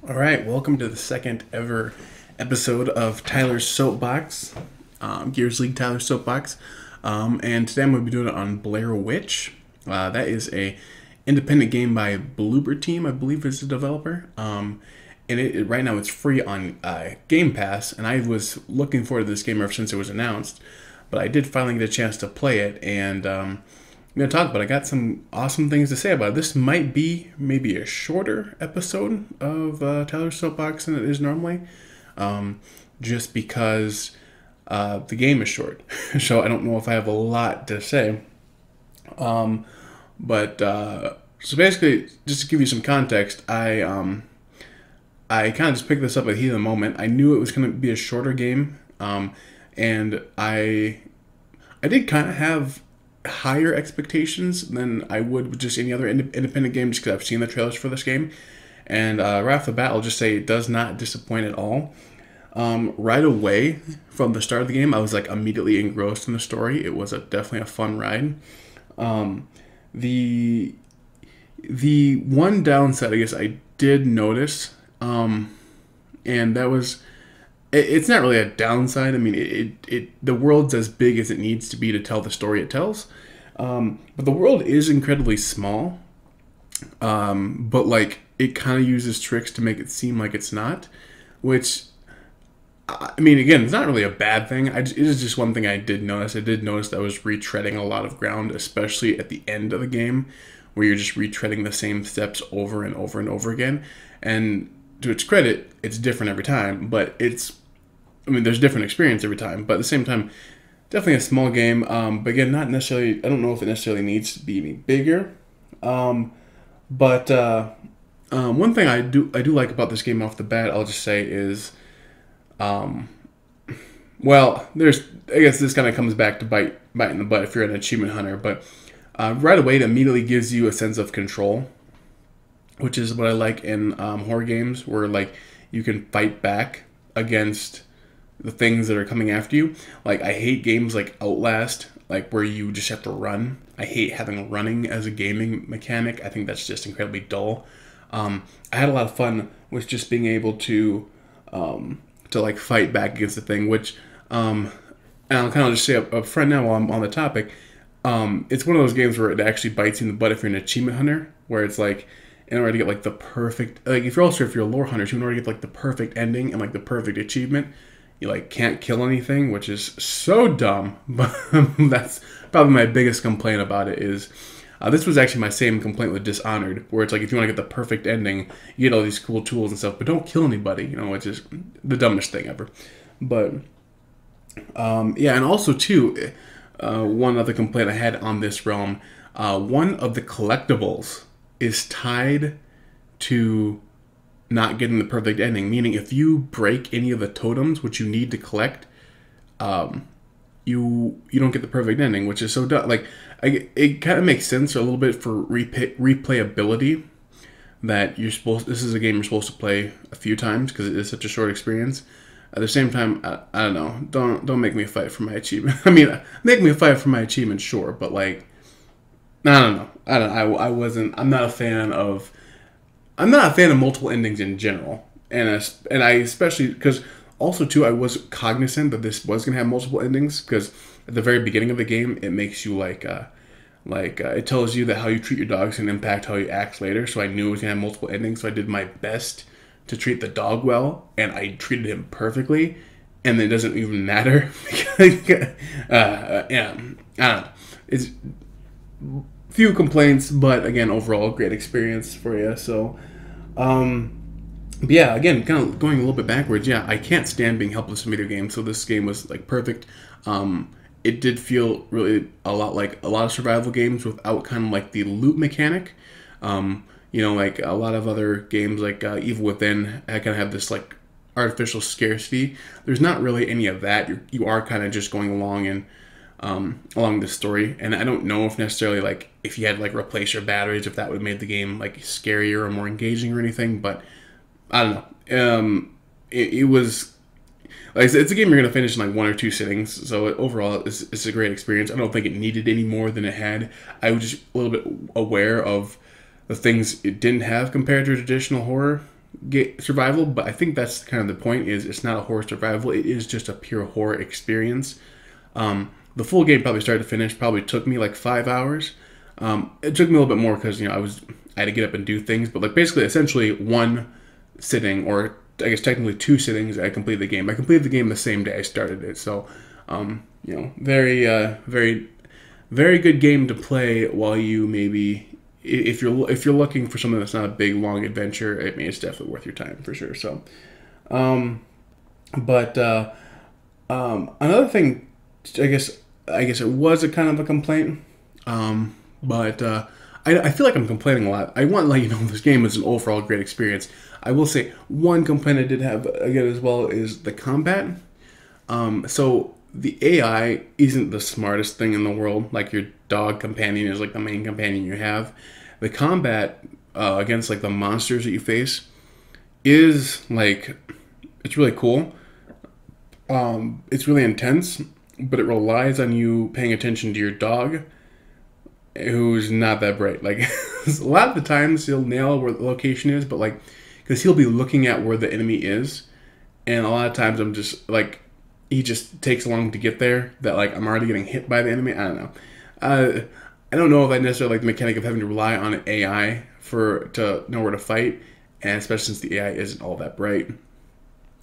All right, welcome to the second ever episode of Tyler's Soapbox, Gears League Tyler's Soapbox, and today I'm going to be doing it on Blair Witch. That is a independent game by Blooper team, I believe is the developer. And right now it's free on Game Pass, and I was looking forward to this game ever since it was announced, but I did finally get a chance to play it, and I'm going to talk about it. I got some awesome things to say about it. This might be maybe a shorter episode of Tyler's Soapbox than it is normally, just because the game is short. So I don't know if I have a lot to say. So basically, just to give you some context, I kind of just picked this up at the heat of the moment. I knew it was going to be a shorter game, and I did kind of have higher expectations than I would with just any other independent game, just because I've seen the trailers for this game. And right off the bat, I'll just say it does not disappoint at all. Right away from the start of the game, I was like immediately engrossed in the story. It was definitely a fun ride. The one downside, I guess, I did notice, and that was, it's not really a downside. I mean, the world's as big as it needs to be to tell the story it tells, but the world is incredibly small. But like it kind of uses tricks to make it seem like it's not, which, I mean, again, it's not really a bad thing. It is just one thing I did notice. I did notice that I was retreading a lot of ground, especially at the end of the game, where you're just retreading the same steps over and over and over again. And to its credit, it's different every time, but there's different experience every time, but at the same time, definitely a small game. But again, not necessarily, I don't know if it necessarily needs to be any bigger. One thing I do like about this game off the bat, I'll just say is, I guess this kind of comes back to bite in the butt if you're an achievement hunter, but right away it immediately gives you a sense of control, which is what I like in horror games, where like you can fight back against the things that are coming after you. Like, I hate games like Outlast, like where you just have to run. I hate having running as a gaming mechanic. I think that's just incredibly dull. I had a lot of fun with just being able to like fight back against the thing, which, and I'll kind of just say up front now while I'm on the topic, it's one of those games where it actually bites you in the butt if you're an achievement hunter, where it's like, in order to get like the perfect, like if you're a lore hunter too, in order to get like the perfect ending and like the perfect achievement, you like can't kill anything, which is so dumb. But that's probably my biggest complaint about it. Is this was actually my same complaint with Dishonored, where it's like if you want to get the perfect ending, you get all these cool tools and stuff, but don't kill anybody. You know, it's just the dumbest thing ever. But and also too, one other complaint I had on this realm, one of the collectibles is tied to not getting the perfect ending. Meaning, if you break any of the totems which you need to collect, you don't get the perfect ending, which is so dumb. Like, it kind of makes sense a little bit for replayability, that this is a game you're supposed to play a few times because it is such a short experience. At the same time, I don't know. Don't make me fight for my achievement. I mean, make me fight for my achievement, sure, but like, I don't know. I'm not a fan of multiple endings in general, and I especially because also too, I was cognizant that this was gonna have multiple endings, because at the very beginning of the game it makes you it tells you that how you treat your dogs can impact how you act later. So I knew it was gonna have multiple endings, so I did my best to treat the dog well, and I treated him perfectly, and it doesn't even matter. I don't know. It's few complaints, but again, overall great experience for you. So again, kind of going a little bit backwards, I can't stand being helpless in video games, so this game was like perfect. It did feel really a lot like a lot of survival games without kind of like the loot mechanic. Like a lot of other games like Evil Within, I kind of have this like artificial scarcity. There's not really any of that. You are kind of just going along and along the story, and I don't know if necessarily like if you had like replace your batteries, if that would have made the game like scarier or more engaging or anything, but I don't know. It was like it's a game you're gonna finish in like one or two sittings, so overall it's a great experience. I don't think it needed any more than it had. I was just a little bit aware of the things it didn't have compared to traditional horror, survival, but I think that's kind of the point. Is it's not a horror survival; it is just a pure horror experience. The full game, probably start to finish, probably took me like 5 hours. It took me a little bit more because I had to get up and do things, but like basically, essentially one sitting, or I guess technically 2 sittings, I completed the game. I completed the game the same day I started it, so very very good game to play while you maybe. If you're looking for something that's not a big long adventure, I mean it's definitely worth your time for sure. So, but another thing, I guess it was a kind of a complaint, but I feel like I'm complaining a lot. I want to let you know this game is an overall great experience. I will say one complaint I did have again as well is the combat. So the AI isn't the smartest thing in the world. Like your dog companion is like the main companion you have. The combat against like the monsters that you face is like, it's really cool. It's really intense, but it relies on you paying attention to your dog, who's not that bright. Like a lot of the times he'll nail where the location is, but like, because he'll be looking at where the enemy is, and a lot of times I'm just like, he just takes long to get there that like I'm already getting hit by the enemy. I don't know. I don't know if I necessarily like the mechanic of having to rely on an AI to know where to fight, and especially since the AI isn't all that bright.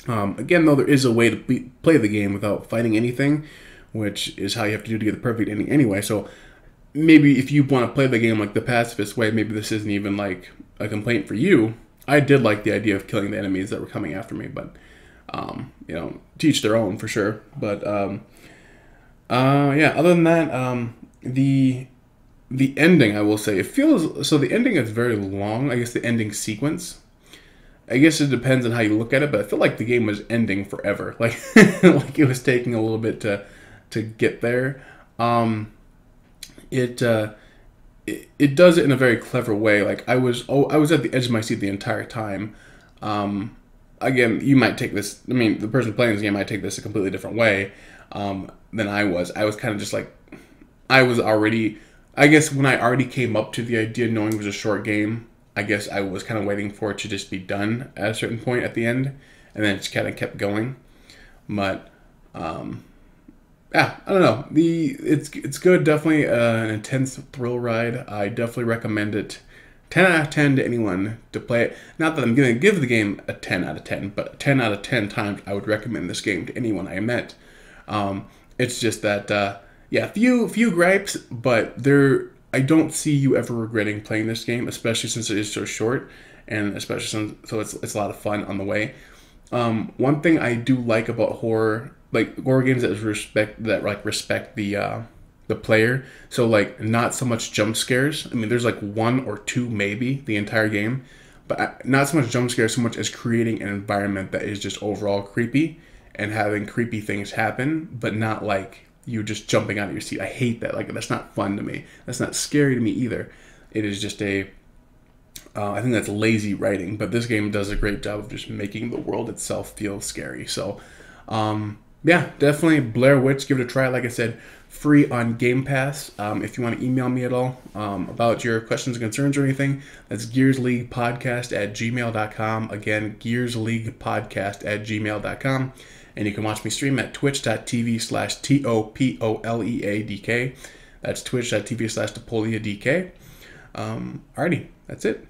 Again, though, there is a way to play the game without fighting anything, which is how you have to do to get the perfect ending anyway. So maybe if you want to play the game like the pacifist way, maybe this isn't even like a complaint for you. I did like the idea of killing the enemies that were coming after me, but teach their own for sure. But yeah, other than that, the ending, I will say, it feels so. The ending is very long. I guess the ending sequence. I guess it depends on how you look at it, but I feel like the game was ending forever. Like like it was taking a little bit to get there. It does it in a very clever way. Like I was at the edge of my seat the entire time. Again, you might take this. I mean, the person playing this game might take this a completely different way than I was. I was kind of just like, I was already. I guess when I already came up to the idea, knowing it was a short game, I guess I was kind of waiting for it to just be done at a certain point at the end, and then it just kind of kept going. But yeah, I don't know. It's good. Definitely an intense thrill ride. I definitely recommend it. 10 out of 10 to anyone to play it. Not that I'm going to give the game a 10 out of 10, but 10 out of 10 times I would recommend this game to anyone I met. It's just that, yeah, few gripes, but I don't see you ever regretting playing this game, especially since it is so short, and especially since it's a lot of fun on the way. One thing I do like about horror games that respect the player. So like not so much jump scares. I mean, there's like 1 or 2 maybe the entire game, but not so much jump scares so much as creating an environment that is just overall creepy and having creepy things happen, but not like you just jumping out of your seat. I hate that. Like that's not fun to me. That's not scary to me either. It is just I think that's lazy writing, but this game does a great job of just making the world itself feel scary. So, yeah, definitely Blair Witch. Give it a try. Like I said, free on Game Pass. If you want to email me at all about your questions and concerns or anything, that's gearsleaguepodcast@gmail.com. Again, gearsleaguepodcast@gmail.com. And you can watch me stream at twitch.tv/TOPOLEADK. That's twitch.tv/TopoliaDK. Alrighty, that's it.